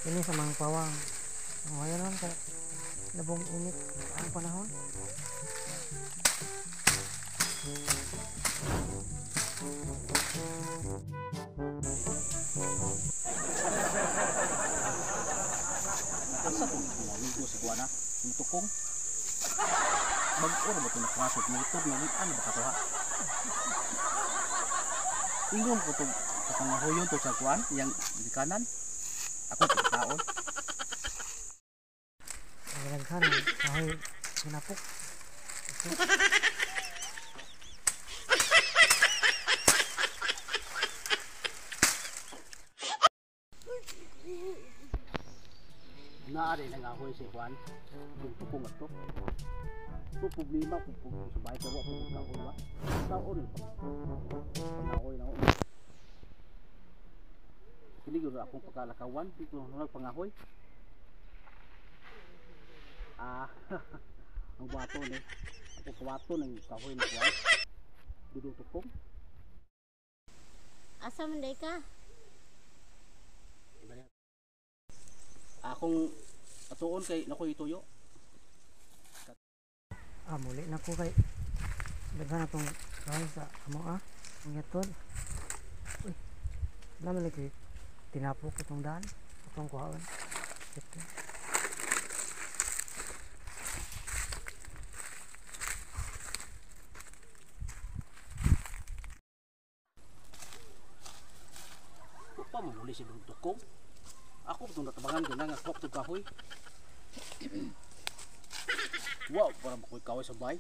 Ini sa mga pawang. Ngayon naman kaya labong init ang panahon. Asa to mga amigo sa kuana yung tukong bag-or ba ito nakasot na ito ano ba kato ha ingon ko ito kapangahoyon to sa kuan yang di kanan ako ito taon Nagaghan kahoy sinapok. naari nang ahoy si kuan yung tukong ato ito problema kung sabay ka ba kung kahoy ba taon pangahoy na ako kiligod akong pagkalakawan dito nagpangahoy ang bato ni ako kawato ng kahoy na kuwan dudong tukong Asa man day ka? akong atuon kay nakoy tuyo Muli na ko kay daghan atong kahoy sa amo ang yatod. Uy, naman lagi tinapok itong daan atong kuhaon. Ito. pa mamuli si dudong tukong ako itong natabangan din nga kwak itong kahoy wow parang makoy kahoy sa bay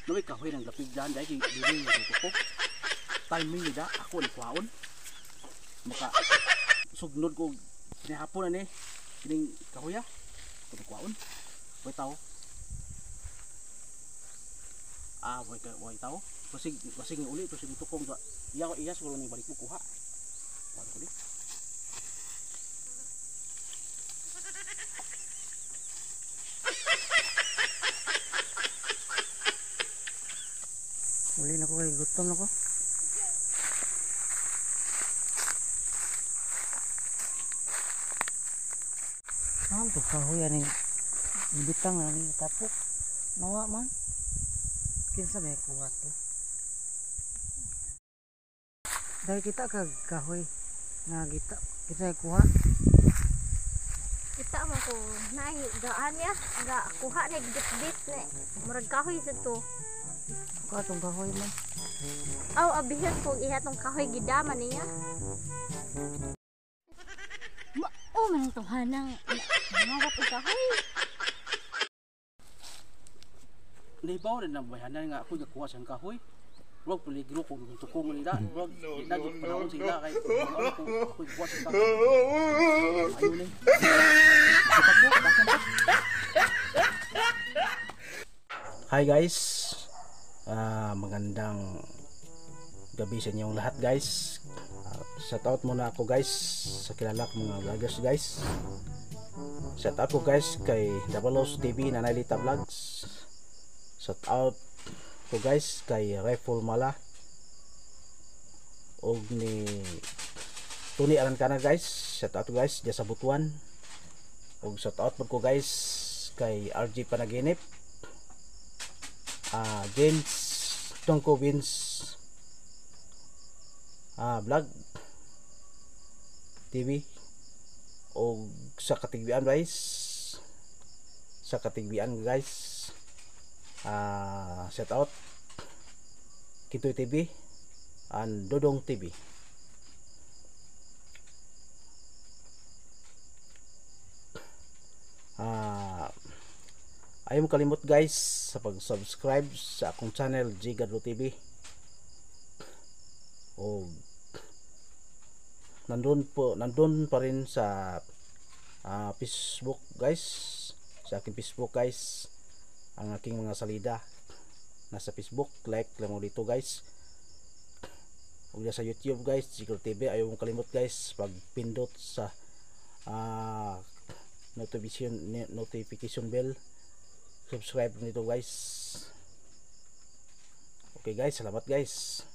naway kahoy ng lapig daan dahil hindi yung tukong timing nila ako ni kwaon maka sugnod ko kinahapon na ni kining kahoy ako ni kwaon way tao way tao basig ni uli ito si tukong iya siguro ni balik mo kuha wala ko di Muli na ko kay gutom na ko. Saan to kahoy ani bitang ani tapok. Nawa man. Kinsa may kuha to. Dahil kita kag kahoy nga kita kuha. Kita mo ko naay gaan ya, ga kuha na gitbit na. Murag kahoy sa to. Kuha tong kahoy man. Aw abihan ko iha tong kahoy gidaman niya. Man tong hanang ngawat og kahoy. Libaw rin ang bayanan nga ako nagkuha sa kahoy. Wag peligro kung tukong nila. Wag na di panahon sila kay ano ko ako nagkuha sa kahoy. Ayun ni. Hi guys. Magandang gabi sa inyong lahat guys. Shout out muna ako guys sa kilala ko mga vloggers guys. Shout out ko guys kay Dabalos TV na Nailita Vlogs. Shout out ko guys kay Rifle Mala og ni Tony Arancana guys. Shout out guys diya sa Butuan. Og shout out ko guys kay RG Panaginip, James Tongko Vince vlog TV o sa katigbian guys shout out Kitoy TV and Dodong TV. Ayaw mo kalimot guys sa pag-subscribe sa akong channel G Gadro TV o nandun pa rin sa Facebook guys, sa aking Facebook guys ang aking mga salida nasa Facebook. Like lang mo dito guys, o sa YouTube guys G Gadro TV. Ayaw mo kalimot guys pag pindot sa notification bell, subscribe nito guys. Okay guys, salamat guys.